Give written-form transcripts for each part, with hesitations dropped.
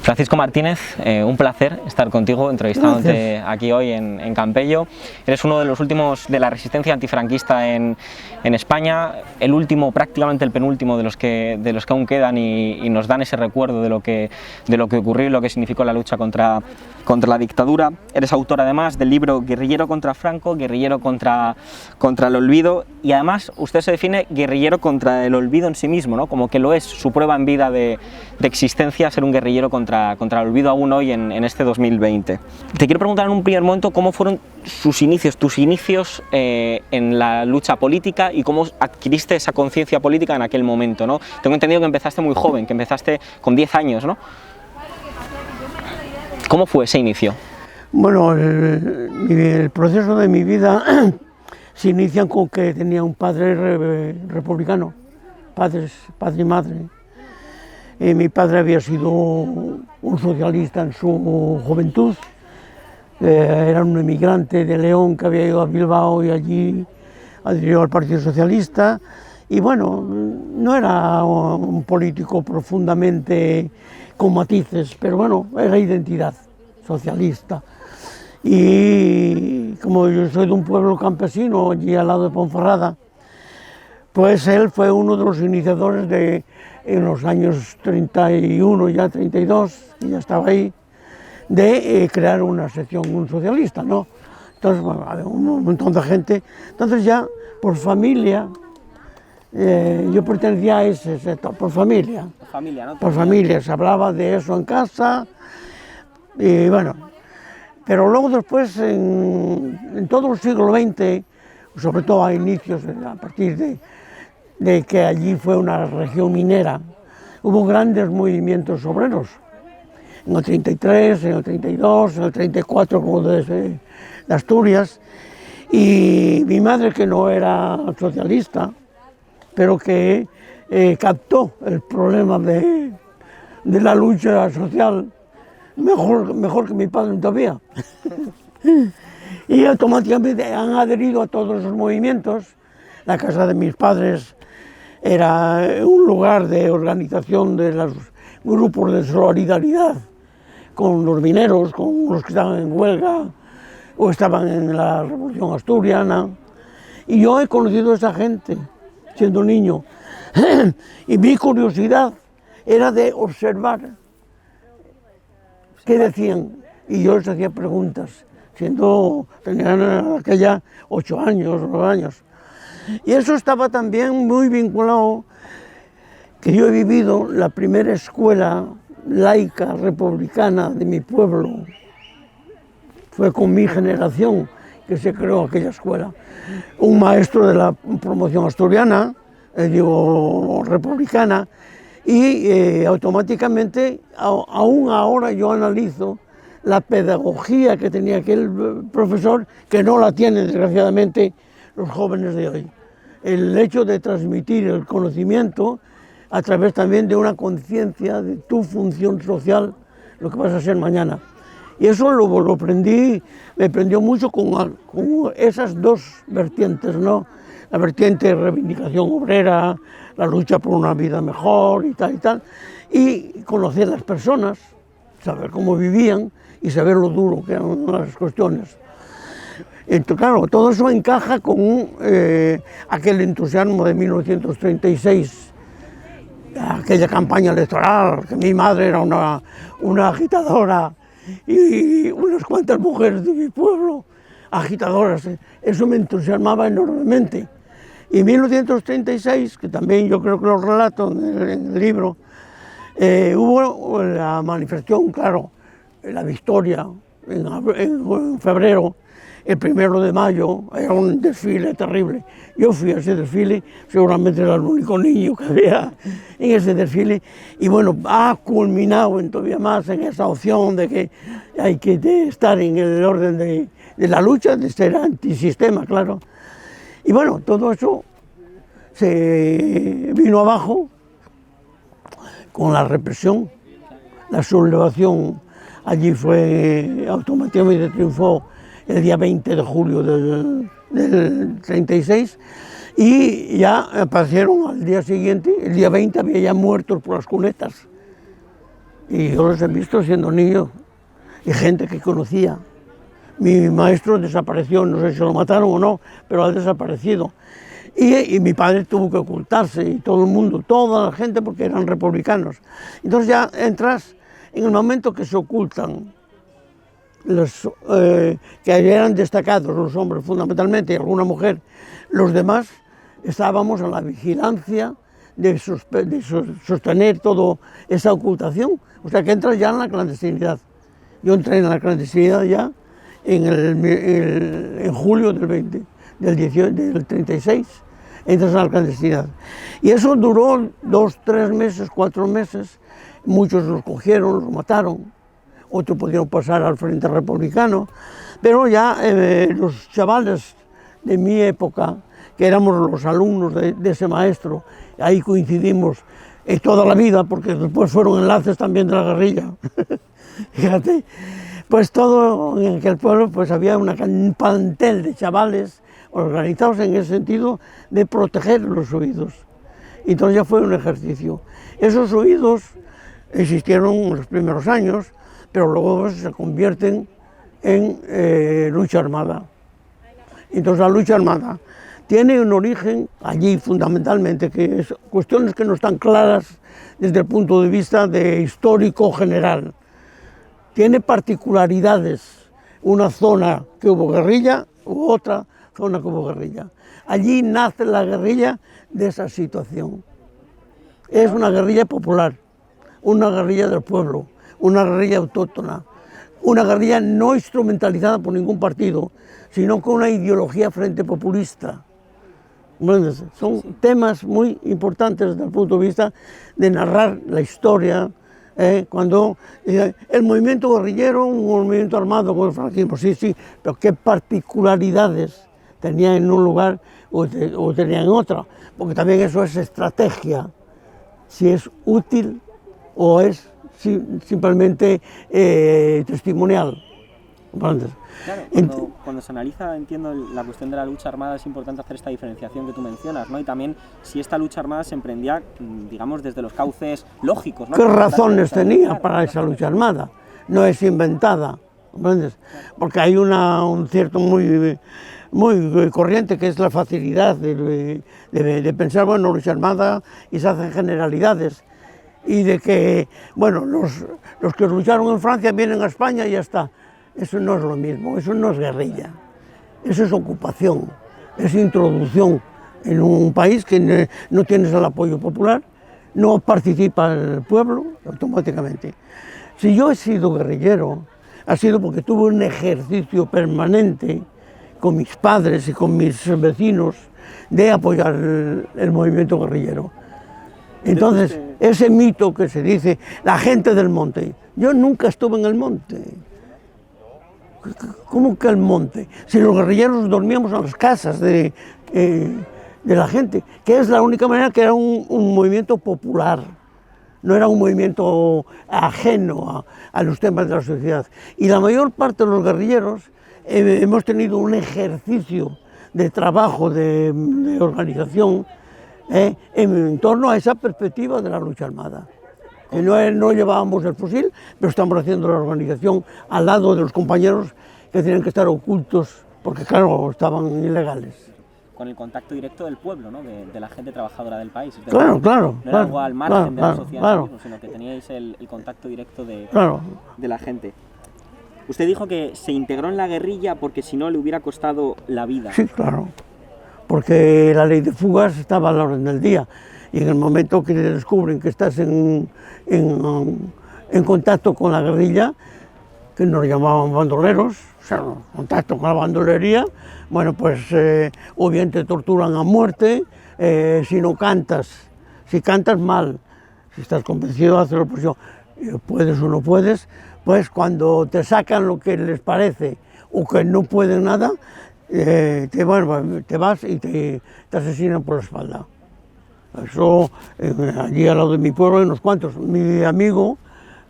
Francisco Martínez, un placer estar contigo, entrevistándote aquí hoy en Campello. Eres uno de los últimos de la resistencia antifranquista en España, el último, prácticamente el penúltimo de los que aún quedan y nos dan ese recuerdo de lo que ocurrió y lo que significó la lucha contra la dictadura. Eres autor además del libro Guerrillero contra Franco, guerrillero contra el olvido, y además usted se define guerrillero contra el olvido en sí mismo, ¿no? Como que lo es su prueba en vida de existencia, ser un guerrillero contra el olvido aún hoy en este 2020. Te quiero preguntar en un primer momento cómo fueron tus inicios en la lucha política y cómo adquiriste esa conciencia política en aquel momento, ¿no? Tengo entendido que empezaste muy joven, que empezaste con 10 años, ¿no? ¿Cómo fue ese inicio? Bueno, el proceso de mi vida se inicia con que tenía un padre republicano, padre y madre. Mi padre había sido un socialista en su juventud, era un emigrante de León que había ido a Bilbao y allí adhirió al Partido Socialista, y bueno, no era un político profundamente con matices, pero bueno, era identidad socialista. Y como yo soy de un pueblo campesino, allí al lado de Ponferrada, pues él fue uno de los iniciadores en los años 31, ya 32, y ya estaba ahí, de crear una sección socialista, ¿no? Entonces, bueno, había un montón de gente. Entonces ya, por familia, yo pertenecía a ese sector, por familia. Por familia, se hablaba de eso en casa, y bueno. Pero luego después, en todo el siglo XX, sobre todo a inicios, a partir de que allí fue una región minera, hubo grandes movimientos obreros. En el 33, en el 32, en el 34, como de Asturias. Y mi madre, que no era socialista, pero que captó el problema de la lucha social, mejor que mi padre todavía. Y automáticamente han adherido a todos esos movimientos. La casa de mis padres era un lugar de organización de los grupos de solidaridad con los mineros, con los que estaban en huelga o estaban en la Revolución Asturiana. Y yo he conocido a esa gente siendo niño. Y mi curiosidad era de observar qué decían, y yo les hacía preguntas, tenían aquella 8 años, 9 años. Y eso estaba también muy vinculado, que yo he vivido la primera escuela laica republicana de mi pueblo. Fue con mi generación que se creó aquella escuela. Un maestro de la promoción asturiana, republicana, y automáticamente, aún ahora yo analizo la pedagogía que tenía aquel profesor, que no la tienen desgraciadamente los jóvenes de hoy. El hecho de transmitir el conocimiento a través también de una conciencia de tu función social, lo que vas a ser mañana. Y eso lo aprendí, me prendió mucho con esas dos vertientes, ¿no? La vertiente de reivindicación obrera, la lucha por una vida mejor y tal, y conocer a las personas, saber cómo vivían y saber lo duro que eran las cuestiones. Entonces, claro, todo eso encaja con aquel entusiasmo de 1936, aquella campaña electoral, que mi madre era una agitadora y unas cuantas mujeres de mi pueblo agitadoras. Eso me entusiasmaba enormemente. Y en 1936, que también yo creo que lo relato en el libro, hubo la manifestación, claro, la Victoria, en febrero. El 1 de mayo era un desfile terrible. Yo fui a ese desfile, seguramente era el único niño que había en ese desfile, y bueno, ha culminado todavía más en esa opción de que hay que estar en el orden de la lucha, de ser antisistema, claro. Y bueno, todo eso se vino abajo con la represión, la sublevación. Allí fue automáticamente triunfó el día 20 de julio del 36, y ya aparecieron al día siguiente, el día 20 había ya muertos por las cunetas. Y yo los he visto siendo niño y gente que conocía. Mi maestro desapareció, no sé si lo mataron o no, pero ha desaparecido. Y mi padre tuvo que ocultarse, y todo el mundo, toda la gente, porque eran republicanos. Entonces ya entras en el momento que se ocultan, los que eran destacados, los hombres fundamentalmente, y alguna mujer, los demás estábamos en la vigilancia de sostener toda esa ocultación. O sea que entras ya en la clandestinidad. Yo entré en la clandestinidad ya en julio del 36, entras en la clandestinidad. Y eso duró 2, 3 meses, 4 meses, muchos los cogieron, los mataron, otros pudieron pasar al frente republicano, pero ya los chavales de mi época, que éramos los alumnos de ese maestro, ahí coincidimos toda la vida, porque después fueron enlaces también de la guerrilla, fíjate, pues todo en aquel pueblo pues había un plantel de chavales organizados en el sentido de proteger los oídos. Entonces ya fue un ejercicio. Esos oídos existieron en los primeros años, pero luego se convierten en lucha armada. Entonces la lucha armada tiene un origen allí fundamentalmente, que es cuestiones que no están claras desde el punto de vista de histórico general. Tiene particularidades, una zona que hubo guerrilla u otra zona que hubo guerrilla. Allí nace la guerrilla de esa situación. Es una guerrilla popular, una guerrilla del pueblo, una guerrilla autóctona, una guerrilla no instrumentalizada por ningún partido, sino con una ideología frente populista. Bueno, son temas muy importantes desde el punto de vista de narrar la historia. Cuando el movimiento guerrillero, un movimiento armado con el franquismo, sí, pero qué particularidades tenía en un lugar o tenía en otro, porque también eso es estrategia, si es útil o es simplemente testimonial. Claro, cuando se analiza, entiendo, la cuestión de la lucha armada, es importante hacer esta diferenciación que tú mencionas, ¿no? Y también si esta lucha armada se emprendía, digamos, desde los cauces lógicos, ¿no? ¿Qué razones tenía para esa lucha armada? No es inventada, ¿comprendes? Porque hay un cierto muy corriente que es la facilidad de pensar, bueno, lucha armada, y se hacen generalidades. Y de que, bueno, los que lucharon en Francia vienen a España y ya está. Eso no es lo mismo, eso no es guerrilla, eso es ocupación, es introducción en un país que no tienes el apoyo popular, no participa el pueblo automáticamente. Si yo he sido guerrillero, ha sido porque tuve un ejercicio permanente con mis padres y con mis vecinos de apoyar el movimiento guerrillero. Entonces, ese mito que se dice, la gente del monte, yo nunca estuve en el monte. ¿Cómo que el monte? Si los guerrilleros dormíamos en las casas de la gente, que es la única manera que era un movimiento popular, no era un movimiento ajeno a los temas de la sociedad. Y la mayor parte de los guerrilleros hemos tenido un ejercicio de trabajo, de organización, en torno a esa perspectiva de la lucha armada. Que no llevábamos el fusil, pero estamos haciendo la organización al lado de los compañeros que tenían que estar ocultos, porque claro, estaban ilegales. Con el contacto directo del pueblo, ¿no? de la gente trabajadora del país. Claro. No era algo al margen de la sociedad, sino que teníais el contacto directo de la gente. Usted dijo que se integró en la guerrilla porque si no le hubiera costado la vida. Sí, claro, porque la ley de fugas estaba a la orden del día. Y en el momento que descubren que estás en contacto con la guerrilla, que nos llamaban bandoleros, o sea, contacto con la bandolería, bueno, pues o bien te torturan a muerte, si no cantas, si cantas mal, si estás convencido de hacerlo, pues puedes o no puedes, pues cuando te sacan lo que les parece o que no pueden nada, te vas y te asesinan por la espalda. Eso, allí al lado de mi pueblo hay unos cuantos. Mi amigo,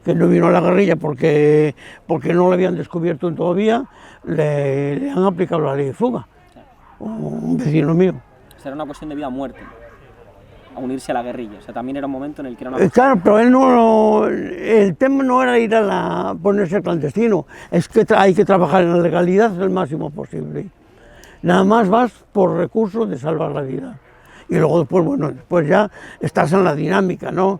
que no vino a la guerrilla porque no lo habían descubierto todavía, le han aplicado la ley de fuga, un vecino mío. Será una cuestión de vida o muerte. a unirse a la guerrilla. O sea, también era un momento en el que era una... Claro, pero él no, el tema no era ir a ponerse clandestino, es que hay que trabajar en la legalidad el máximo posible. Nada más vas por recursos de salvar la vida. Y luego después, bueno, después ya estás en la dinámica, ¿no?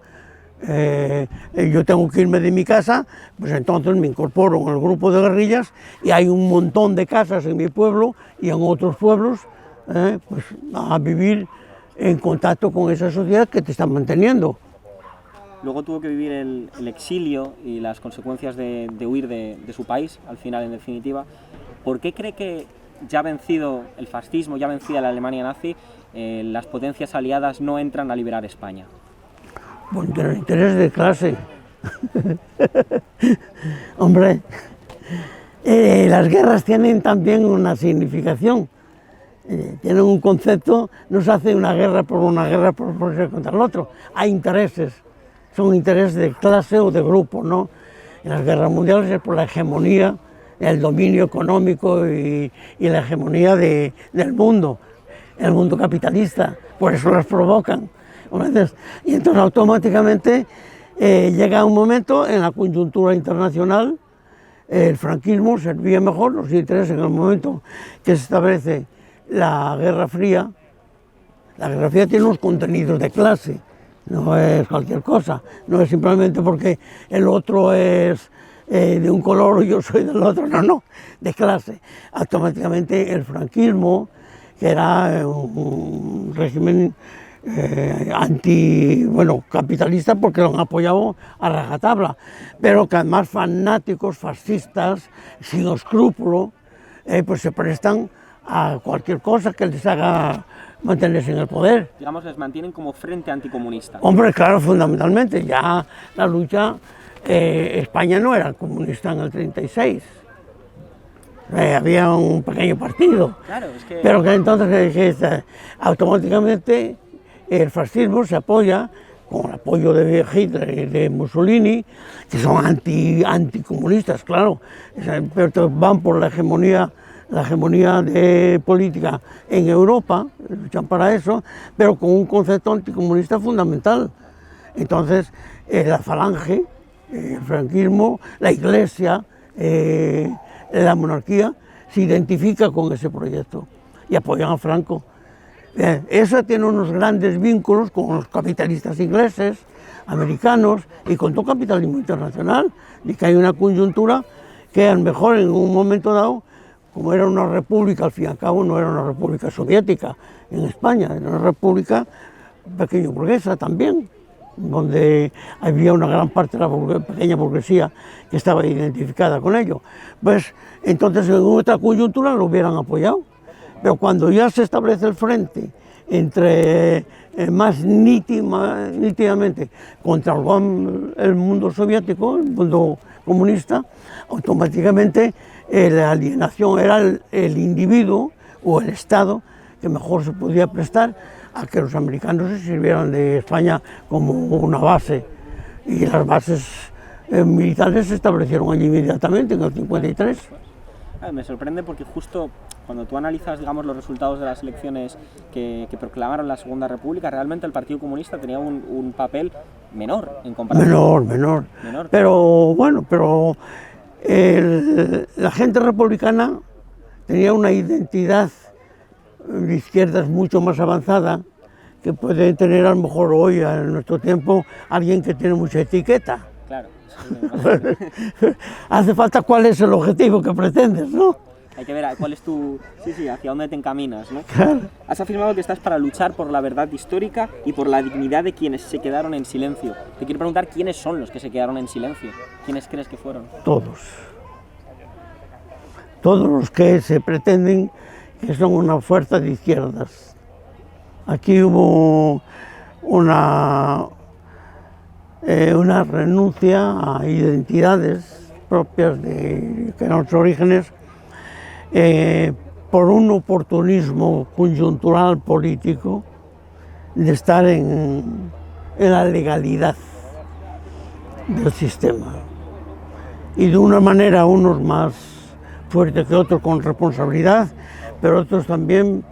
Yo tengo que irme de mi casa, pues entonces me incorporo en el grupo de guerrillas y hay un montón de casas en mi pueblo y en otros pueblos, pues a vivir en contacto con esa sociedad que te está manteniendo. Luego tuvo que vivir el exilio y las consecuencias de huir de su país, al final, en definitiva. ¿Por qué cree que ya vencido el fascismo, ya vencida la Alemania nazi, las potencias aliadas no entran a liberar España? Pues el interés de clase. Hombre, las guerras tienen también una significación. Tienen un concepto, no se hace una guerra por ponerse contra el otro. Hay intereses, son intereses de clase o de grupo, ¿no? En las guerras mundiales es por la hegemonía, el dominio económico y la hegemonía del mundo, el mundo capitalista, por eso las provocan. Y entonces automáticamente llega un momento en la coyuntura internacional, el franquismo servía mejor los intereses en el momento que se establece la Guerra Fría. La Guerra Fría tiene unos contenidos de clase, no es cualquier cosa, no es simplemente porque el otro es de un color y yo soy del otro, no, de clase. Automáticamente el franquismo, que era un régimen capitalista porque lo han apoyado a rajatabla, pero que además fanáticos, fascistas, sin escrúpulo, pues se prestan a cualquier cosa que les haga mantenerse en el poder. Digamos, les mantienen como frente anticomunista. Hombre, claro, fundamentalmente, ya la lucha, España no era comunista en el 36. Había un pequeño partido, claro, es que... pero que entonces automáticamente el fascismo se apoya con el apoyo de Hitler y de Mussolini, que son anticomunistas, claro, pero van por la hegemonía de política en Europa, luchan para eso, pero con un concepto anticomunista fundamental. Entonces, la falange, el franquismo, la Iglesia, la monarquía, se identifica con ese proyecto y apoyan a Franco. Eso tiene unos grandes vínculos con los capitalistas ingleses, americanos y con todo capitalismo internacional, y que hay una coyuntura que a lo mejor en un momento dado, como era una república, al fin y al cabo no era una república soviética en España, era una república pequeño burguesa también, donde había una gran parte de la pequeña burguesía que estaba identificada con ello. Pues entonces en otra coyuntura lo hubieran apoyado. Pero cuando ya se establece el frente entre más nítidamente contra el mundo soviético, el mundo comunista, automáticamente la alienación era el individuo o el Estado que mejor se podía prestar a que los americanos se sirvieran de España como una base. Y las bases militares se establecieron allí inmediatamente en el 53. Me sorprende porque justo cuando tú analizas, digamos, los resultados de las elecciones que proclamaron la Segunda República, realmente el Partido Comunista tenía un papel menor en comparación. Menor. Pero bueno, la gente republicana tenía una identidad de izquierdas mucho más avanzada que puede tener a lo mejor hoy, en nuestro tiempo, alguien que tiene mucha etiqueta. Claro. Hace falta cuál es el objetivo que pretendes, ¿no? Hay que ver cuál es hacia dónde te encaminas, ¿no? Claro. Has afirmado que estás para luchar por la verdad histórica y por la dignidad de quienes se quedaron en silencio. Te quiero preguntar quiénes son los que se quedaron en silencio. ¿Quiénes crees que fueron? Todos. Todos los que se pretenden que son una fuerza de izquierdas. Aquí hubo una renuncia a identidades propias que eran sus orígenes por un oportunismo coyuntural político de estar en la legalidad del sistema. Y de una manera unos más fuertes que otros con responsabilidad, pero otros también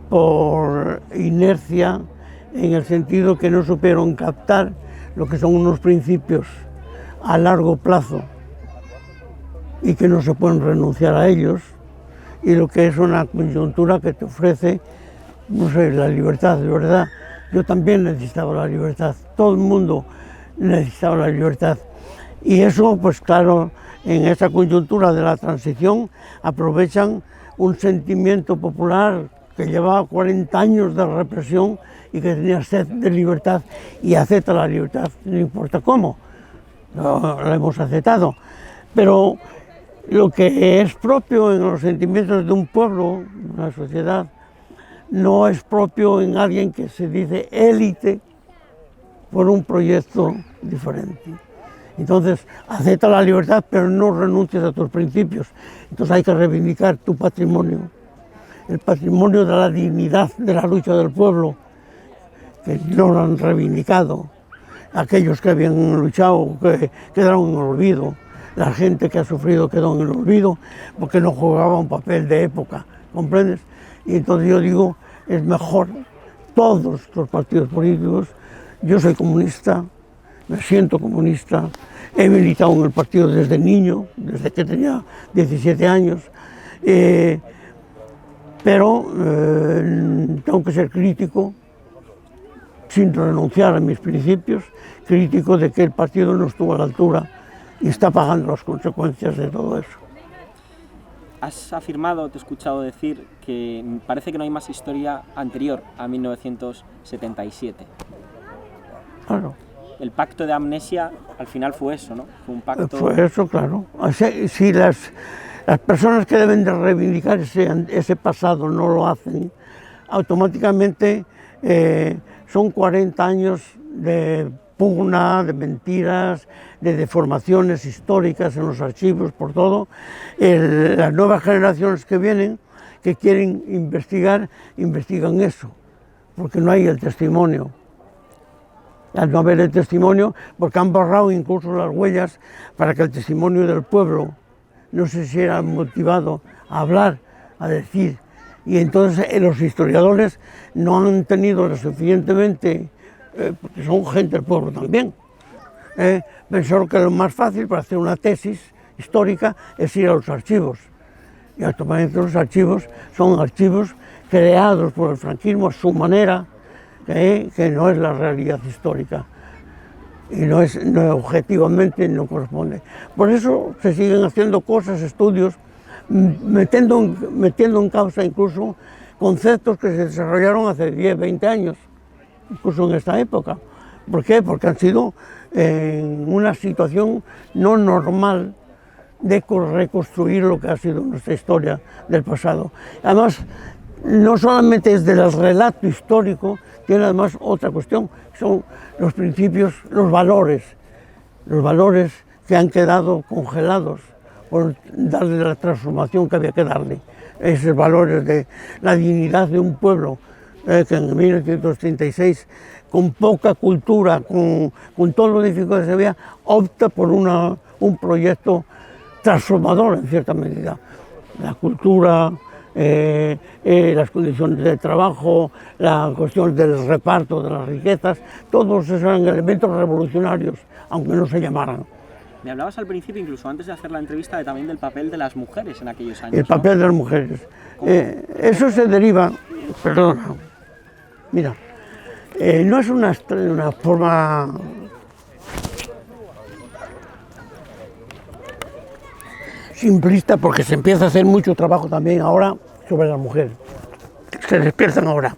por inercia en el sentido que no supieron captar lo que son unos principios a largo plazo y que no se pueden renunciar a ellos, y lo que es una coyuntura que te ofrece, no sé, la libertad, de verdad. Yo también necesitaba la libertad, todo el mundo necesitaba la libertad. Y eso, pues claro, en esa coyuntura de la transición aprovechan un sentimiento popular que llevaba 40 años de represión y que tenía sed de libertad, y acepta la libertad, no importa cómo, la hemos aceptado. Pero lo que es propio en los sentimientos de un pueblo, de una sociedad, no es propio en alguien que se dice élite por un proyecto diferente. Entonces, acepta la libertad, pero no renuncies a tus principios. Entonces hay que reivindicar tu patrimonio, el patrimonio de la dignidad de la lucha del pueblo, que no lo han reivindicado. Aquellos que habían luchado, que quedaron en el olvido. La gente que ha sufrido quedó en el olvido porque no jugaba un papel de época, ¿comprendes? Y entonces yo digo, es mejor todos los partidos políticos. Yo soy comunista, me siento comunista, he militado en el partido desde niño, desde que tenía 17 años, pero tengo que ser crítico, sin renunciar a mis principios, crítico de que el partido no estuvo a la altura y está pagando las consecuencias de todo eso. Has afirmado, te he escuchado decir, que parece que no hay más historia anterior a 1977. Claro. El pacto de amnesia al final fue eso, ¿no? Fue un pacto... Fue eso, claro. Si las personas que deben de reivindicar ese pasado no lo hacen, automáticamente son 40 años de pugna, de mentiras, de deformaciones históricas en los archivos, por todo. Las nuevas generaciones que vienen, que quieren investigar, investigan eso, porque no hay el testimonio. Al no haber el testimonio, porque han borrado incluso las huellas para que el testimonio del pueblo no se siera motivado a hablar, a decir. Y entonces los historiadores no han tenido lo suficientemente, porque son gente del pueblo también, pensaron que lo más fácil para hacer una tesis histórica es ir a los archivos. Y actualmente los archivos son archivos creados por el franquismo a su manera, que no es la realidad histórica y no objetivamente no corresponde. Por eso se siguen haciendo cosas, estudios, metiendo en causa incluso conceptos que se desarrollaron hace 10, 20 años, incluso en esta época. ¿Por qué? Porque han sido en una situación no normal de reconstruir lo que ha sido nuestra historia del pasado. Además, no solamente es del relato histórico, tiene además otra cuestión, son los principios, los valores que han quedado congelados por darle la transformación que había que darle. Esos valores de la dignidad de un pueblo que en 1936, con poca cultura, con todo lo difícil que se veía, opta por un proyecto transformador en cierta medida. La cultura, las condiciones de trabajo, la cuestión del reparto de las riquezas, todos esos eran elementos revolucionarios, aunque no se llamaran. Me hablabas al principio, incluso antes de hacer la entrevista, también del papel de las mujeres en aquellos años. El papel de las mujeres. Eso se deriva, perdona, mira, no es una forma simplista, porque se empieza a hacer mucho trabajo también ahora sobre las mujeres, se despiertan ahora.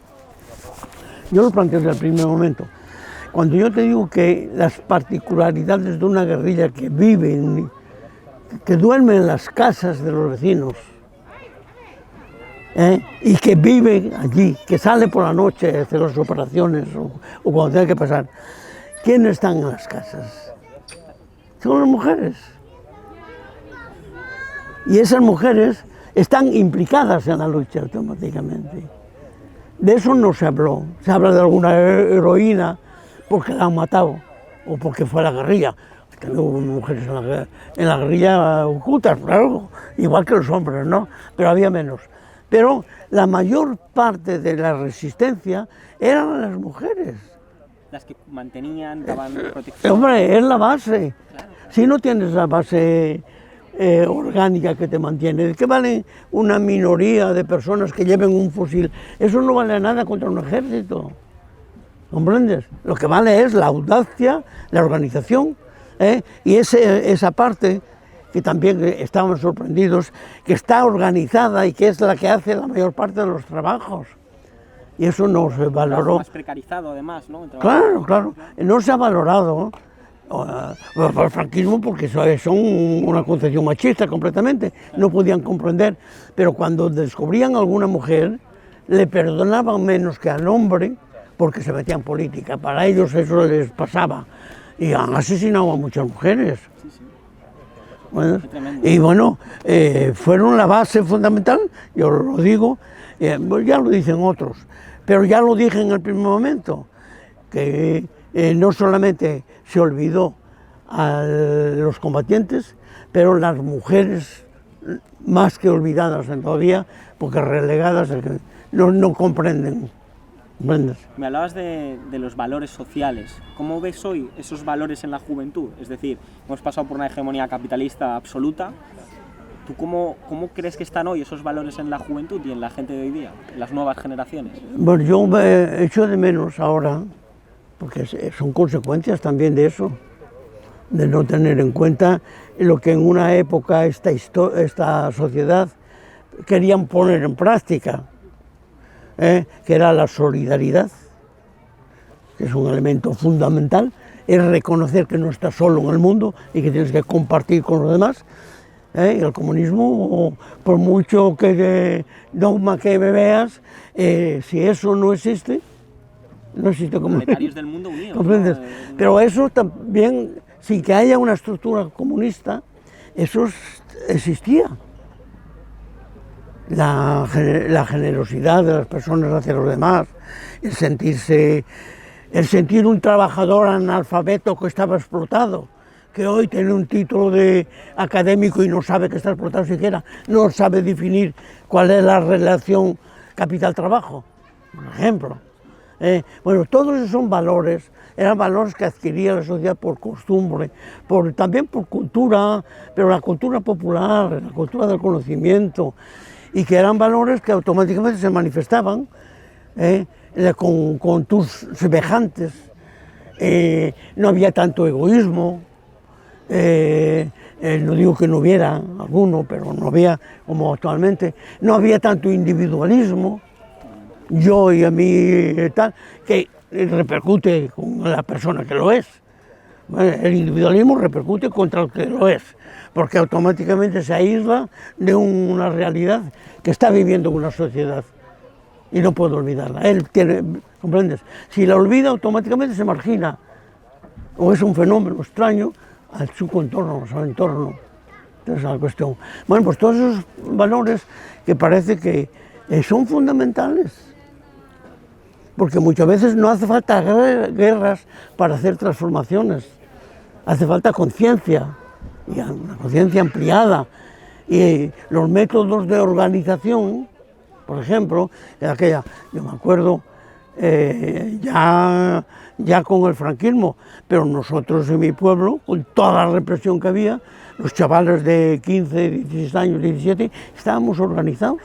Yo lo planteo desde el primer momento. Cuando yo te digo que las particularidades de una guerrilla que vive, que duerme en las casas de los vecinos, y que vive allí, que sale por la noche a hacer las operaciones o cuando tenga que pasar, ¿quiénes están en las casas? Son las mujeres. Y esas mujeres están implicadas en la lucha automáticamente. De eso no se habló. Se habla de alguna heroína porque la han matado o porque fue a la guerrilla. También hubo mujeres en la guerrilla ocultas, claro, igual que los hombres, ¿no? Pero había menos. Pero la mayor parte de la resistencia eran las mujeres. Las que mantenían, daban protección. Hombre, es la base. Claro. Si no tienes la base orgánica que te mantiene, ¿de qué vale una minoría de personas que lleven un fusil? Eso no vale nada contra un ejército. ¿Comprendes? Lo que vale es la audacia, la organización, y esa parte que también estábamos sorprendidos, que está organizada y que es la que hace la mayor parte de los trabajos. Y eso no se valoró. Más precarizado además, ¿no? Claro, claro. No se ha valorado por el franquismo porque son una concepción machista completamente. No podían comprender. Pero cuando descubrían a alguna mujer, le perdonaban menos que al hombre porque se metían en política. Para ellos eso les pasaba. Y han asesinado a muchas mujeres. Bueno, y bueno, fueron la base fundamental, yo lo digo, ya lo dicen otros, pero ya lo dije en el primer momento, que no solamente se olvidó a los combatientes, pero las mujeres más que olvidadas todavía, porque relegadas no comprenden. Me hablabas de los valores sociales. ¿Cómo ves hoy esos valores en la juventud? Es decir, hemos pasado por una hegemonía capitalista absoluta. ¿Tú cómo crees que están hoy esos valores en la juventud y en la gente de hoy día, en las nuevas generaciones? Bueno, yo me echo de menos ahora, porque son consecuencias también de eso, de no tener en cuenta lo que en una época esta sociedad querían poner en práctica. Que era la solidaridad, que es un elemento fundamental, es reconocer que no estás solo en el mundo y que tienes que compartir con los demás. Y el comunismo, por mucho dogma que veas, si eso no existe comunismo. Proletarios del mundo unidos. ¿Comprendes? ¿No? Pero eso también, sin que haya una estructura comunista, eso existía. La generosidad de las personas hacia los demás, el sentir un trabajador analfabeto que estaba explotado, que hoy tiene un título de académico y no sabe que está explotado siquiera, no sabe definir cuál es la relación capital-trabajo, por ejemplo. Bueno, todos esos son valores, eran valores que adquiría la sociedad por costumbre, también por cultura, pero la cultura popular, la cultura del conocimiento, y que eran valores que automáticamente se manifestaban con tus semejantes. No había tanto egoísmo, no digo que no hubiera alguno, pero no había como actualmente, no había tanto individualismo, yo y a mí tal, que repercute con la persona que lo es. El individualismo repercute contra el que lo es, porque automáticamente se aísla de una realidad que está viviendo una sociedad y no puede olvidarla. ¿Comprendes? Si la olvida, automáticamente se margina, o es un fenómeno extraño a su contorno, a su entorno. Esa es la cuestión. Bueno, pues todos esos valores que parece que son fundamentales, porque muchas veces no hace falta guerras para hacer transformaciones. Hace falta conciencia, y una conciencia ampliada, y los métodos de organización, por ejemplo, yo me acuerdo ya con el franquismo, pero nosotros en mi pueblo, con toda la represión que había, los chavales de 15, 16 años, 17, estábamos organizados.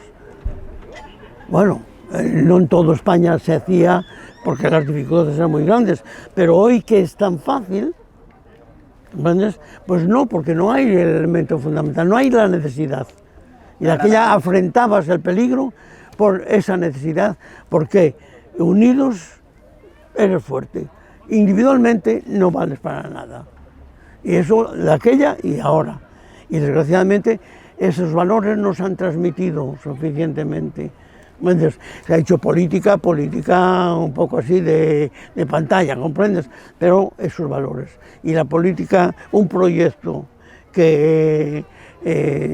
Bueno, no en toda España se hacía porque las dificultades eran muy grandes, pero hoy que es tan fácil, ¿comprendes? Pues no, porque no hay el elemento fundamental, no hay la necesidad. Y aquella afrentabas el peligro por esa necesidad, porque unidos eres fuerte, individualmente no vales para nada. Y eso de aquella y ahora. Y desgraciadamente esos valores no se han transmitido suficientemente. ¿Comprendes? Se ha hecho política un poco así de pantalla, ¿comprendes? Pero esos valores. Y la política, un proyecto que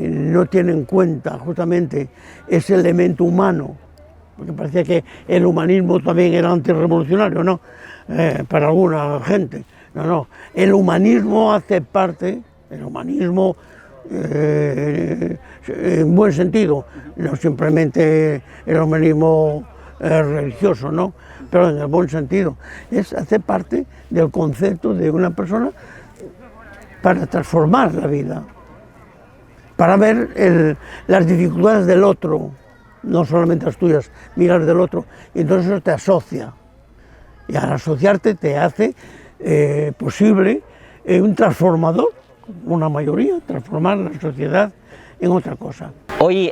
no tiene en cuenta justamente ese elemento humano, porque parecía que el humanismo también era antirrevolucionario, ¿no? Para alguna gente. No, el humanismo hace parte, el humanismo en buen sentido, no simplemente el humanismo religioso, ¿no? Pero en el buen sentido, hace parte del concepto de una persona para transformar la vida, para ver las dificultades del otro, no solamente las tuyas, mirar del otro, y entonces eso te asocia, y al asociarte te hace posible un transformador, una mayoría, transformar la sociedad en otra cosa. Hoy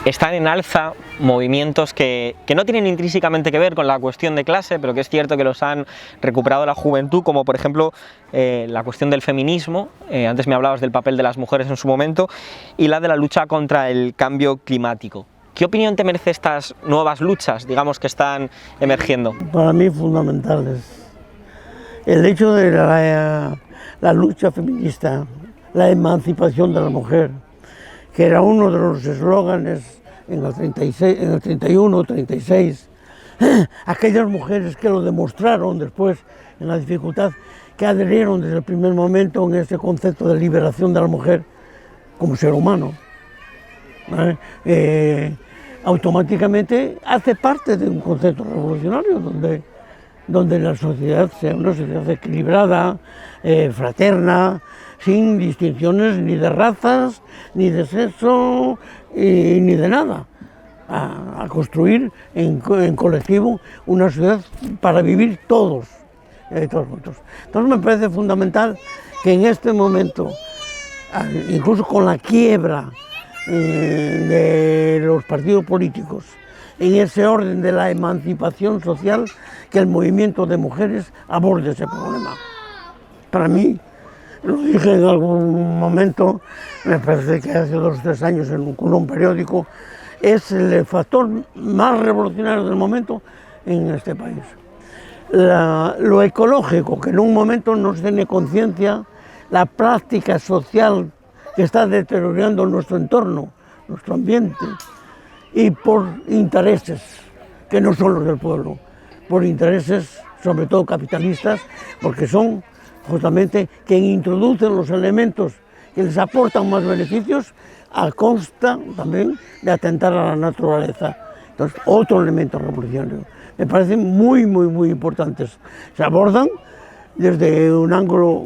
están en alza movimientos que no tienen intrínsecamente que ver con la cuestión de clase, pero que es cierto que los han recuperado la juventud, como por ejemplo la cuestión del feminismo, antes me hablabas del papel de las mujeres en su momento, y la de la lucha contra el cambio climático. ¿Qué opinión te merece estas nuevas luchas, digamos, que están emergiendo? Para mí fundamentales. El hecho de la lucha feminista, la emancipación de la mujer, que era uno de los eslóganes en el 36, en el 31, 36, aquellas mujeres que lo demostraron después en la dificultad, que adherieron desde el primer momento en ese concepto de liberación de la mujer como ser humano, automáticamente hace parte de un concepto revolucionario donde la sociedad sea una sociedad equilibrada, fraterna, sin distinciones ni de razas, ni de sexo, ni de nada. A construir en colectivo una sociedad para vivir todos juntos. Entonces me parece fundamental que en este momento, incluso con la quiebra de los partidos políticos, en ese orden de la emancipación social, que el movimiento de mujeres aborde ese problema. Para mí, lo dije en algún momento, me parece que hace 2 o 3 años con un periódico, es el factor más revolucionario del momento en este país. Lo ecológico, que en un momento no se tiene conciencia, la práctica social que está deteriorando nuestro entorno, nuestro ambiente, y por intereses que no son los del pueblo, por intereses sobre todo capitalistas, porque son justamente quienes introducen los elementos que les aportan más beneficios a costa también de atentar a la naturaleza. Entonces, otro elemento revolucionario. Me parecen muy importantes. Se abordan desde un ángulo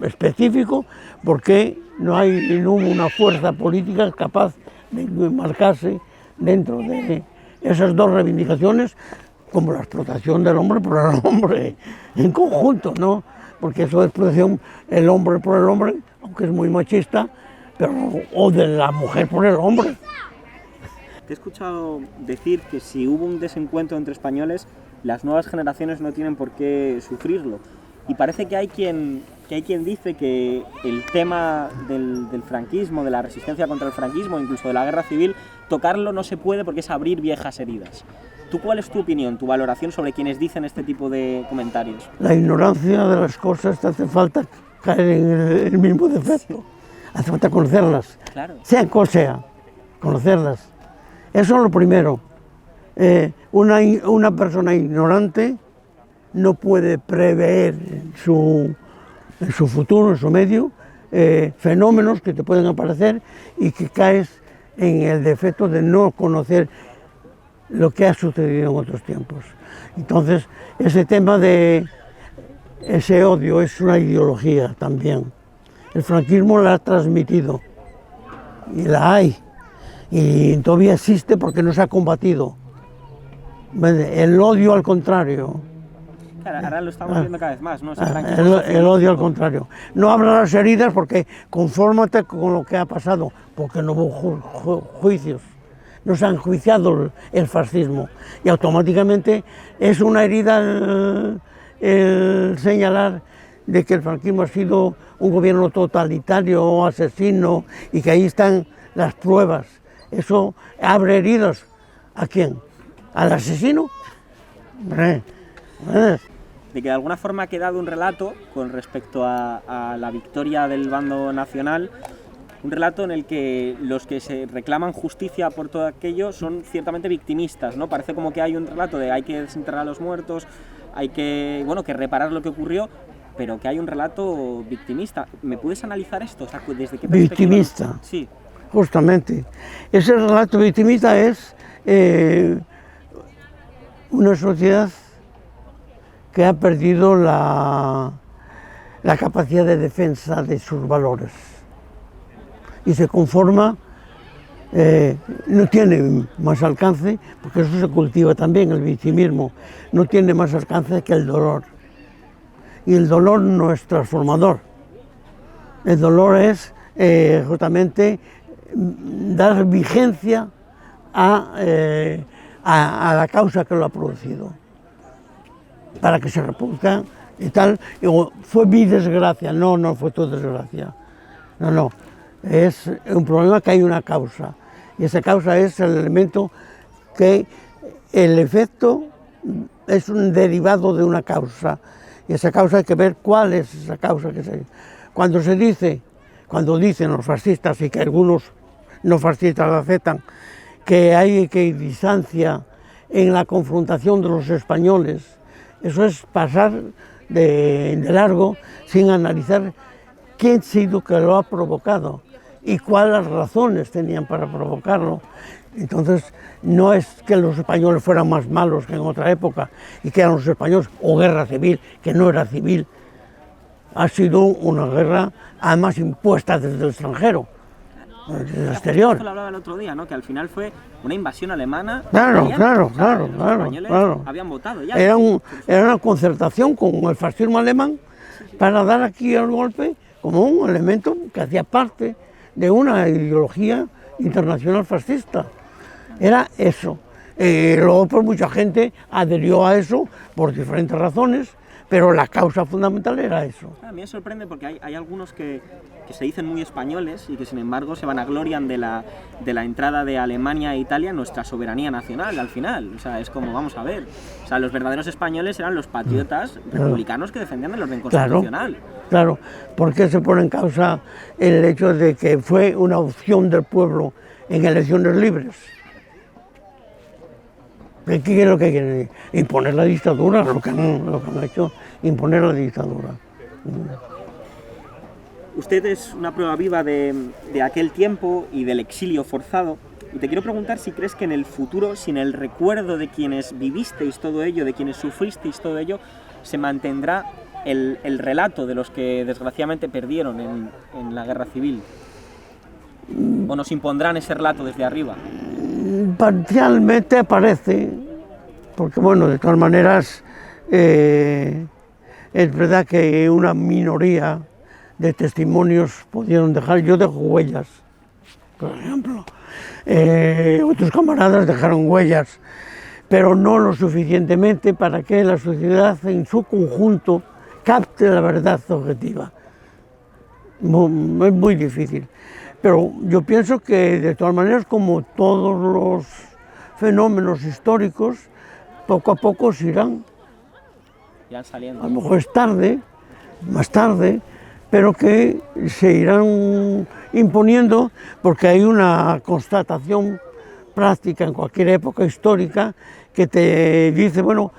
específico porque no hay una fuerza política capaz de marcarse dentro de esas dos reivindicaciones, como la explotación del hombre por el hombre en conjunto, ¿no? Porque eso es explotación el hombre por el hombre, aunque es muy machista, pero o de la mujer por el hombre. Te he escuchado decir que si hubo un desencuentro entre españoles, las nuevas generaciones no tienen por qué sufrirlo. Y parece que hay quien dice que el tema del franquismo, de la resistencia contra el franquismo, incluso de la guerra civil, tocarlo no se puede porque es abrir viejas heridas. ¿Tú cuál es tu opinión, tu valoración sobre quienes dicen este tipo de comentarios? La ignorancia de las cosas te hace falta caer en el mismo defecto. Hace falta conocerlas, claro. Sea cual sea, conocerlas. Eso es lo primero. Una persona ignorante no puede prever en su futuro, en su medio, fenómenos que te pueden aparecer y que caes en el defecto de no conocer lo que ha sucedido en otros tiempos. Entonces, ese tema de ese odio es una ideología también. El franquismo la ha transmitido y la hay. Y todavía existe porque no se ha combatido. El odio al contrario. Claro, ahora lo estamos viendo cada vez más, ¿no? El odio al contrario. No abra las heridas porque confórmate con lo que ha pasado, porque no hubo juicios. No se ha enjuiciado el fascismo. Y automáticamente es una herida el señalar de que el franquismo ha sido un gobierno totalitario o asesino y que ahí están las pruebas. Eso abre heridas. ¿A quién? ¿Al asesino? De que de alguna forma ha quedado un relato con respecto a la victoria del bando nacional, un relato en el que los que se reclaman justicia por todo aquello son ciertamente victimistas, ¿no? Parece como que hay un relato de hay que desenterrar a los muertos, hay que, que reparar lo que ocurrió, pero que hay un relato victimista. ¿Me puedes analizar esto? O sea, ¿desde qué perspectiva? Victimista. Sí. Justamente. Ese relato victimista es una sociedad que ha perdido la capacidad de defensa de sus valores y se conforma, no tiene más alcance, porque eso se cultiva también, el victimismo, no tiene más alcance que el dolor. Y el dolor no es transformador. El dolor es justamente dar vigencia a la causa que lo ha producido, para que se reproduzca y tal. Fue mi desgracia, no fue tu desgracia. No, es un problema que hay una causa, y esa causa es el elemento que el efecto es un derivado de una causa, y esa causa hay que ver cuál es esa causa. Cuando dicen los fascistas, y que algunos no fascistas lo aceptan, que hay equidistancia en la confrontación de los españoles, eso es pasar de largo sin analizar quién ha sido que lo ha provocado y cuáles razones tenían para provocarlo. Entonces, no es que los españoles fueran más malos que en otra época y que eran los españoles, o guerra civil, que no era civil. Ha sido una guerra, además, impuesta desde el extranjero, desde el exterior. Esto lo hablaba el otro día, ¿no? Que al final fue una invasión alemana. Claro. Los españoles habían votado ya. Era una concertación con el fascismo alemán para dar aquí el golpe como un elemento que hacía parte de una ideología internacional fascista. Era eso. Luego pues mucha gente adherió a eso por diferentes razones, pero la causa fundamental era eso. A mí me sorprende porque hay algunos que se dicen muy españoles y que sin embargo se vanaglorian de la entrada de Alemania e Italia en nuestra soberanía nacional al final. O sea, es como, vamos a ver, o sea, los verdaderos españoles eran los patriotas republicanos que defendían el orden constitucional. Claro, ¿por qué se pone en causa el hecho de que fue una opción del pueblo en elecciones libres? ¿Qué es lo que quieren? Imponer la dictadura, lo que han hecho, imponer la dictadura. Usted es una prueba viva de aquel tiempo y del exilio forzado. Y te quiero preguntar si crees que en el futuro, sin el recuerdo de quienes vivisteis todo ello, de quienes sufristeis todo ello, se mantendrá el relato de los que desgraciadamente perdieron en la guerra civil. ¿O nos impondrán ese relato desde arriba? Parcialmente aparece, porque bueno, de todas maneras, es verdad que una minoría de testimonios pudieron dejar. Yo dejo huellas, por ejemplo. Otros camaradas dejaron huellas, pero no lo suficientemente para que la sociedad en su conjunto capte la verdad objetiva. Es muy difícil. Pero yo pienso que, de todas maneras, como todos los fenómenos históricos, poco a poco se irán saliendo. A lo mejor es tarde, más tarde, pero que se irán imponiendo, porque hay una constatación práctica en cualquier época histórica que te dice, bueno,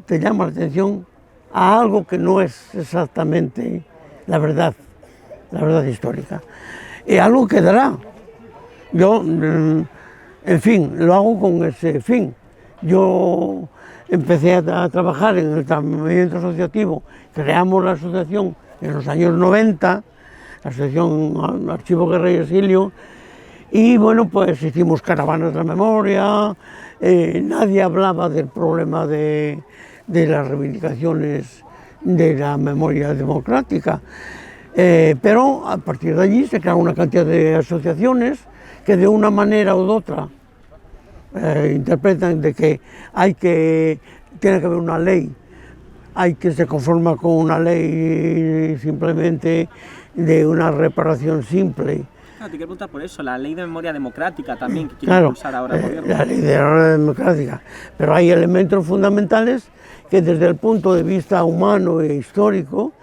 te llama la atención a algo que no es exactamente la verdad histórica. Y algo quedará. Yo, en fin, lo hago con ese fin. Yo empecé a trabajar en el movimiento asociativo, creamos la asociación en los años 90, la asociación Archivo Guerra y Exilio, y bueno, pues hicimos caravanas de la memoria, nadie hablaba del problema de las reivindicaciones de la memoria democrática. Pero a partir de allí se crearon una cantidad de asociaciones que de una manera u otra interpretan de que tiene que haber una ley, hay que se conforma con una ley simplemente de una reparación simple. Te quiero preguntar por eso, la ley de memoria democrática también que quiere impulsar ahora el gobierno. La ley de memoria democrática, pero hay elementos fundamentales que desde el punto de vista humano e histórico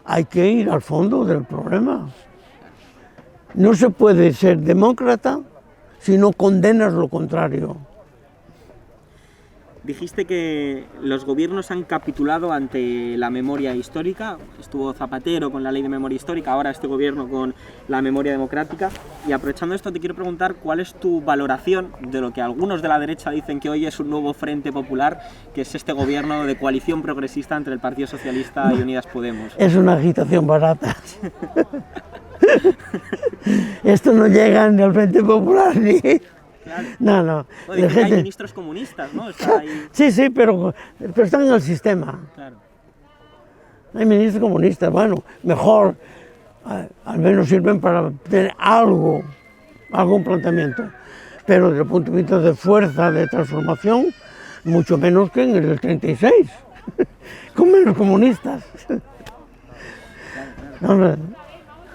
hay que ir al fondo del problema. No se puede ser demócrata si no condenas lo contrario. Dijiste que los gobiernos han capitulado ante la memoria histórica. Estuvo Zapatero con la ley de memoria histórica, ahora este gobierno con la memoria democrática. Y aprovechando esto te quiero preguntar cuál es tu valoración de lo que algunos de la derecha dicen que hoy es un nuevo Frente Popular, que es este gobierno de coalición progresista entre el Partido Socialista y Unidas Podemos. Es una agitación barata. Esto no llega ni al Frente Popular ni... Claro. No, no. Oye, hay ministros comunistas, ¿no? Está ahí... Sí, pero están en el sistema. Claro. Hay ministros comunistas, bueno, mejor, al menos sirven para tener algún planteamiento. Pero desde el punto de vista de fuerza, de transformación, mucho menos que en el 36, con menos comunistas. Claro.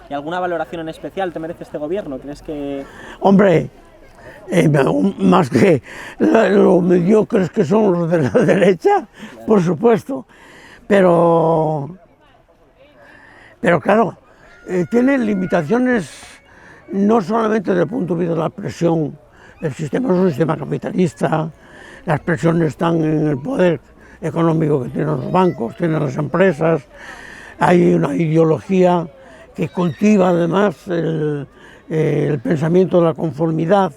¿Y alguna valoración en especial te merece este gobierno? ¿Crees que...? Hombre, más que lo mediocres que son los de la derecha, por supuesto, pero claro, tiene limitaciones no solamente desde el punto de vista de la presión. El sistema es un sistema capitalista, las presiones están en el poder económico que tienen los bancos, tienen las empresas, hay una ideología que cultiva además el pensamiento de la conformidad.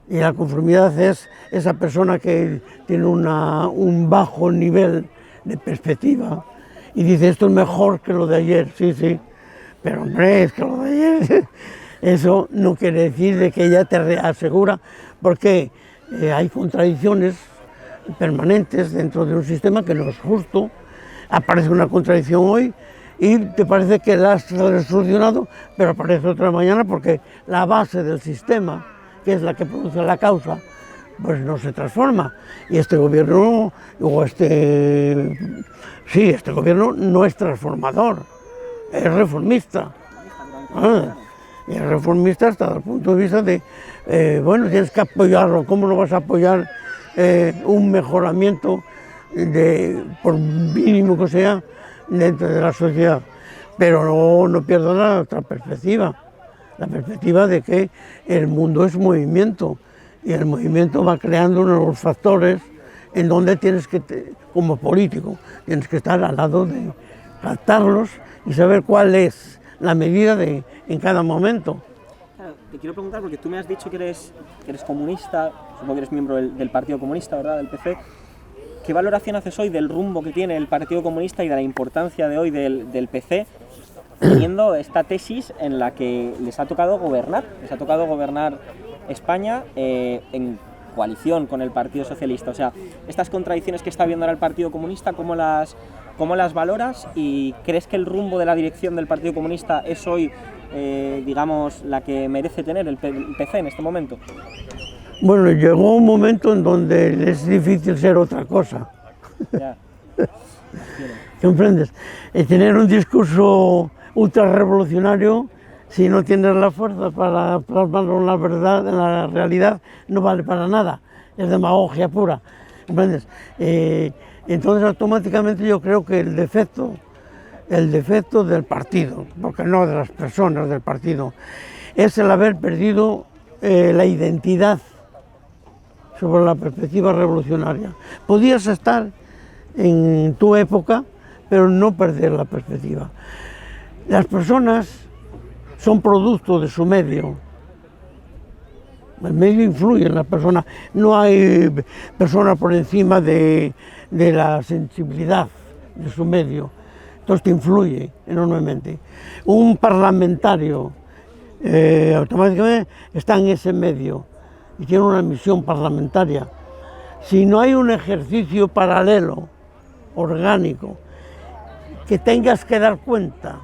Y la conformidad es esa persona que tiene un bajo nivel de perspectiva y dice esto es mejor que lo de ayer, sí, pero hombre, es que lo de ayer, eso no quiere decir de que ella te asegura, porque hay contradicciones permanentes dentro de un sistema que no es justo, aparece una contradicción hoy y te parece que la has solucionado, pero aparece otra mañana porque la base del sistema, que es la que produce la causa, pues no se transforma. Y este gobierno, este gobierno no es transformador, es reformista. Y es reformista hasta el punto de vista de, bueno, tienes que apoyarlo. ¿Cómo no vas a apoyar un mejoramiento, por mínimo que sea, dentro de la sociedad? Pero no pierdas la otra perspectiva. La perspectiva de que el mundo es movimiento y el movimiento va creando unos factores en donde tienes que, como político, tienes que estar al lado de captarlos y saber cuál es la medida en cada momento. Claro, te quiero preguntar, porque tú me has dicho que eres comunista, supongo que eres miembro del Partido Comunista, ¿verdad?, del PC. ¿Qué valoración haces hoy del rumbo que tiene el Partido Comunista y de la importancia de hoy del PC? Teniendo esta tesis en la que les ha tocado gobernar España en coalición con el Partido Socialista. O sea, estas contradicciones que está viendo ahora el Partido Comunista, ¿cómo las valoras? ¿Y crees que el rumbo de la dirección del Partido Comunista es hoy, digamos, la que merece tener el PC en este momento? Bueno, llegó un momento en donde es difícil ser otra cosa. Ya. ¿Comprendes? Tener un discurso ultra revolucionario, si no tienes la fuerza para plasmarlo en la verdad, en la realidad, no vale para nada, es demagogia pura, ¿comprendes? Entonces automáticamente yo creo que el defecto del partido, porque no de las personas del partido, es el haber perdido la identidad sobre la perspectiva revolucionaria. Podías estar en tu época, pero no perder la perspectiva. Las personas son producto de su medio. El medio influye en la persona. No hay persona por encima de la sensibilidad de su medio. Entonces te influye enormemente. Un parlamentario automáticamente está en ese medio y tiene una misión parlamentaria. Si no hay un ejercicio paralelo, orgánico, que tengas que dar cuenta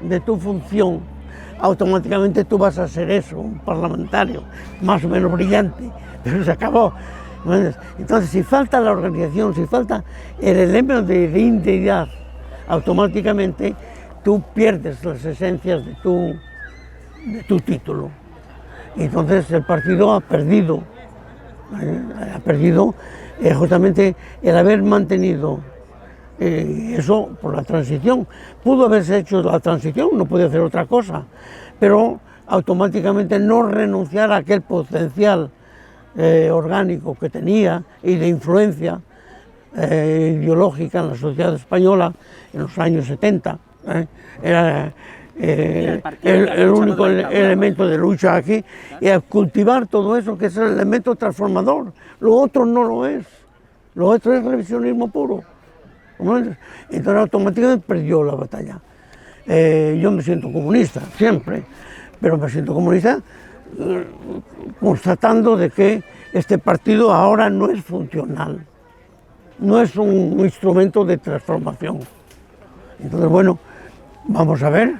de tu función, automáticamente tú vas a ser eso, un parlamentario, más o menos brillante, pero se acabó. Entonces, si falta la organización, si falta el elemento de identidad, automáticamente tú pierdes las esencias de tu título. Y entonces el partido ha perdido justamente el haber mantenido eso por la transición. Pudo haberse hecho la transición, no podía hacer otra cosa, pero automáticamente no renunciar a aquel potencial orgánico que tenía y de influencia ideológica en la sociedad española en los años 70. Era el único elemento de lucha aquí, y a cultivar todo eso, que es el elemento transformador. Lo otro no lo es, lo otro es revisionismo puro. Entonces automáticamente perdió la batalla. Yo me siento comunista, siempre, pero me siento comunista constatando de que este partido ahora no es funcional, no es un instrumento de transformación. Entonces, bueno, vamos a ver.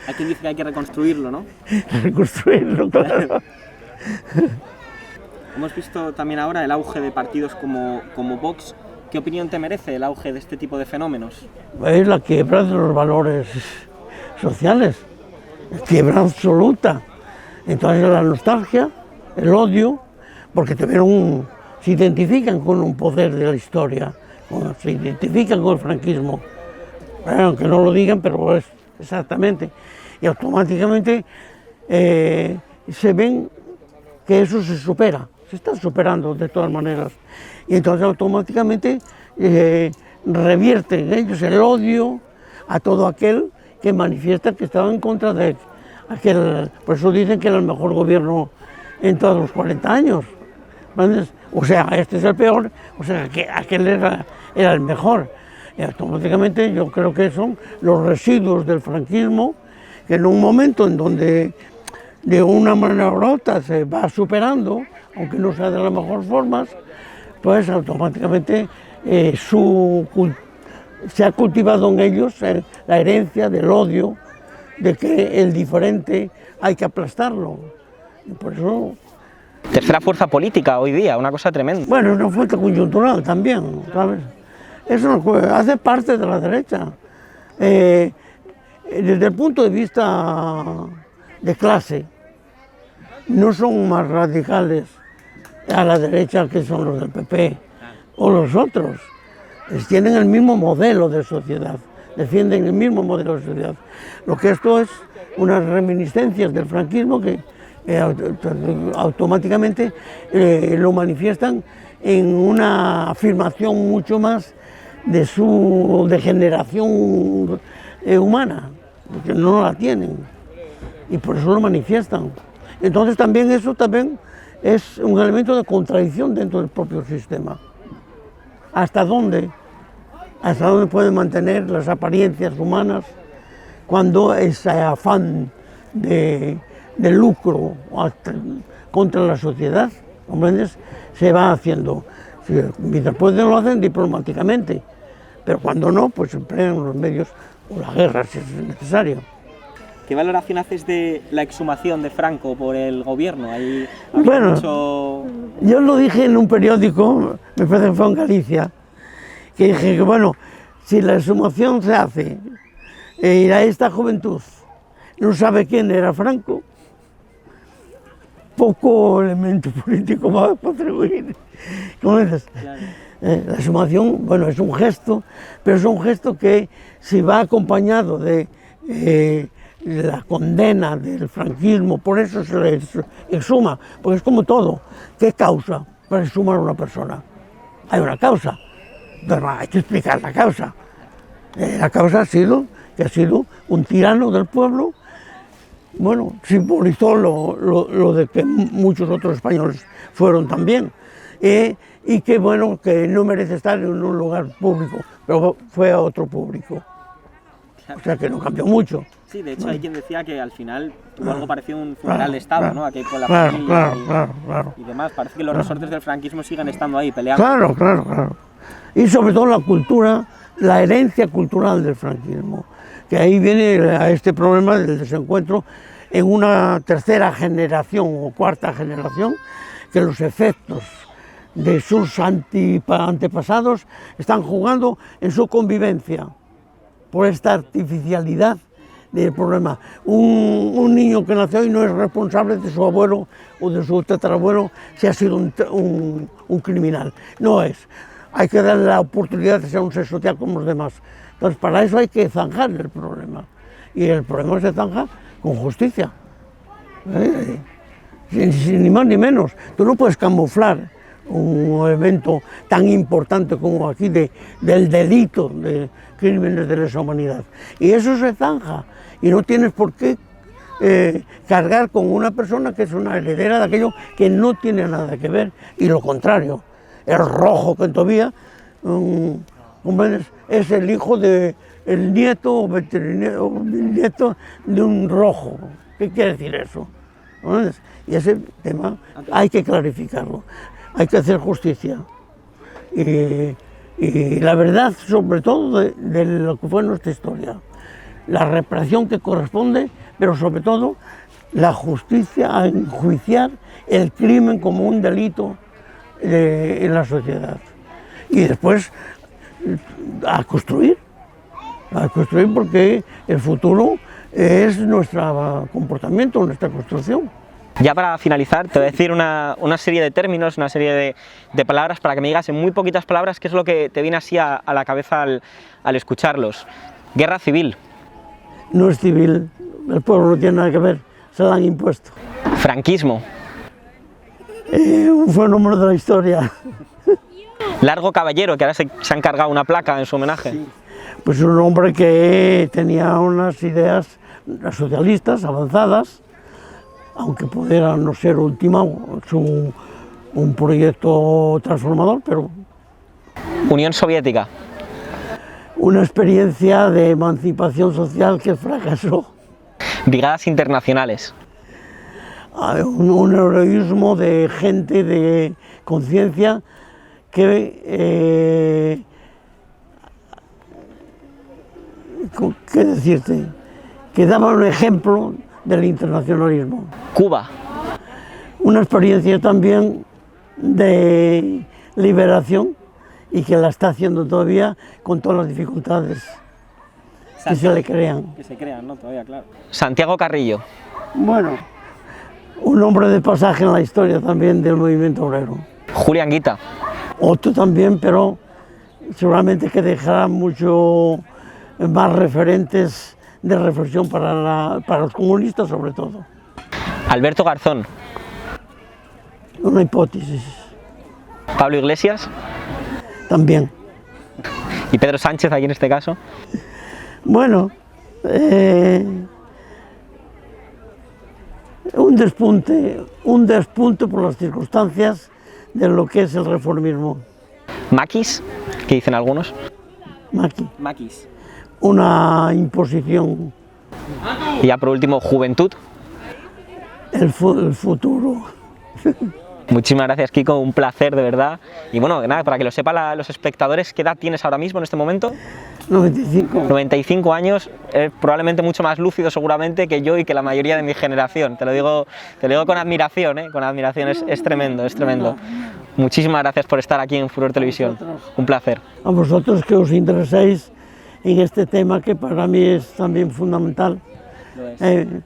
Hay quien dice que hay que reconstruirlo, ¿no? Reconstruirlo, claro. Hemos visto también ahora el auge de partidos como Vox. ¿Qué opinión te merece el auge de este tipo de fenómenos? Es la quiebra de los valores sociales, quiebra absoluta. Entonces la nostalgia, el odio, porque se identifican con un poder de la historia, se identifican con el franquismo, aunque no lo digan, pero es exactamente. Y automáticamente se ven que eso se supera, se está superando de todas maneras. Y entonces automáticamente revierten ellos el odio a todo aquel que manifiesta que estaba en contra de aquel. Por eso dicen que era el mejor gobierno en todos los 40 años. O sea, este es el peor, o sea, que aquel era el mejor. Y automáticamente yo creo que son los residuos del franquismo, que en un momento en donde de una manera u otra se va superando, aunque no sea de las mejores formas, pues automáticamente se ha cultivado en ellos la herencia del odio, de que el diferente hay que aplastarlo. Y por eso... Tercera fuerza política hoy día, una cosa tremenda. Bueno, es una fuerza coyuntural también, ¿sabes? Eso hace parte de la derecha. Desde el punto de vista de clase, no son más radicales a la derecha que son los del PP o los otros. Tienen el mismo modelo de sociedad, defienden el mismo modelo de sociedad. Lo que esto es unas reminiscencias del franquismo que automáticamente lo manifiestan en una afirmación mucho más de su degeneración humana, porque no la tienen y por eso lo manifiestan. Entonces también eso también es un elemento de contradicción dentro del propio sistema. ¿Hasta dónde pueden mantener las apariencias humanas cuando ese afán de lucro contra la sociedad, ¿comprendes?, se va haciendo? Mientras pueden lo hacen diplomáticamente, pero cuando no, pues emplean los medios o la guerra si es necesario. ¿Qué valoración haces de la exhumación de Franco por el gobierno? Bueno, yo lo dije en un periódico, me parece que fue en Galicia, que dije que bueno, si la exhumación se hace y esta juventud no sabe quién era Franco, poco elemento político va a contribuir. ¿Cómo dices? Claro. La exhumación, bueno, es un gesto, pero es un gesto que si va acompañado de la condena del franquismo, por eso se le exhuma, porque es como todo. ¿Qué causa para exhumar a una persona? Hay una causa, pero hay que explicar la causa. La causa ha sido que ha sido un tirano del pueblo. Bueno, simbolizó lo de que muchos otros españoles fueron también, y que bueno, que no merece estar en un lugar público, pero fue a otro público. O sea que no cambió mucho. Sí, de hecho hay quien decía que al final tuvo algo parecido a un funeral de Estado, ¿no? Aquí con la familia y demás. Parece que los resortes del franquismo siguen estando ahí peleando. Claro. Y sobre todo la cultura, la herencia cultural del franquismo, que ahí viene a este problema del desencuentro en una tercera generación o cuarta generación, que los efectos de sus antepasados están jugando en su convivencia por esta artificialidad del problema. Un niño que nació hoy no es responsable de su abuelo o de su tatarabuelo si ha sido un criminal. No es. Hay que darle la oportunidad de ser un ser social como los demás. Entonces, para eso hay que zanjar el problema. Y el problema se zanja con justicia. ni más ni menos. Tú no puedes camuflar un evento tan importante como aquí del delito de crímenes de lesa humanidad. Y eso se zanja, y no tienes por qué cargar con una persona que es una heredera de aquello que no tiene nada que ver, y lo contrario, el rojo que todavía es el hijo de el nieto o nieto de un rojo. ¿Qué quiere decir eso? Y ese tema hay que clarificarlo, hay que hacer justicia. Y la verdad, sobre todo, de lo que fue nuestra historia, la reparación que corresponde, pero sobre todo la justicia a enjuiciar el crimen como un delito en la sociedad. Y después a construir porque el futuro es nuestro comportamiento, nuestra construcción. Ya para finalizar, te voy a decir una serie de términos, una serie de palabras para que me digas en muy poquitas palabras qué es lo que te viene así a la cabeza al escucharlos. Guerra civil. No es civil, el pueblo no tiene nada que ver, se la han impuesto. Franquismo. Un fenómeno de la historia. Largo Caballero, que ahora se han cargado una placa en su homenaje. Sí. Pues un hombre que tenía unas ideas socialistas avanzadas, aunque pudiera no ser ultimado un proyecto transformador, pero... Unión Soviética. Una experiencia de emancipación social que fracasó. Brigadas internacionales. Un heroísmo de gente de conciencia que... ¿qué decirte? Que daba un ejemplo del internacionalismo. Cuba. Una experiencia también de liberación y que la está haciendo todavía con todas las dificultades que se le crean. Que se crean, ¿no? Todavía, claro. Santiago Carrillo. Bueno, un hombre de pasaje en la historia también del movimiento obrero. Julián Guita. Otro también, pero seguramente que dejará mucho más referentes de reflexión para los comunistas sobre todo. Alberto Garzón. Una hipótesis. Pablo Iglesias. También. ¿Y Pedro Sánchez aquí en este caso? Bueno, un despunte por las circunstancias de lo que es el reformismo. Maquis, ¿qué dicen algunos? Maquis. Una imposición. Y ya por último, Juventud. El futuro. Muchísimas gracias, Kiko, un placer de verdad. Y bueno, nada, para que lo sepan los espectadores, ¿qué edad tienes ahora mismo en este momento? 95. 95 años, probablemente mucho más lúcido seguramente que yo y que la mayoría de mi generación. Te lo digo con admiración, con admiración, es tremendo, es tremendo. Muchísimas gracias por estar aquí en Furor Televisión, un placer. A vosotros que os interesáis en este tema que para mí es también fundamental,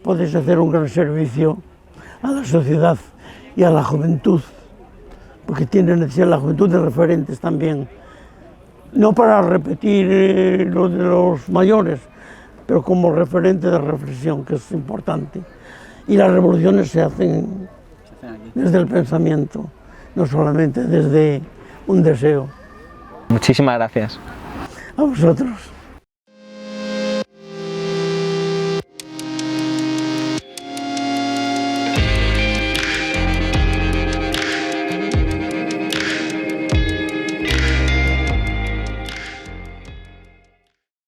podéis hacer un gran servicio a la sociedad y a la juventud, porque tiene necesidad la juventud de referentes también, no para repetir lo de los mayores, pero como referente de reflexión, que es importante. Y las revoluciones se hacen desde el pensamiento, no solamente desde un deseo. Muchísimas gracias. A vosotros.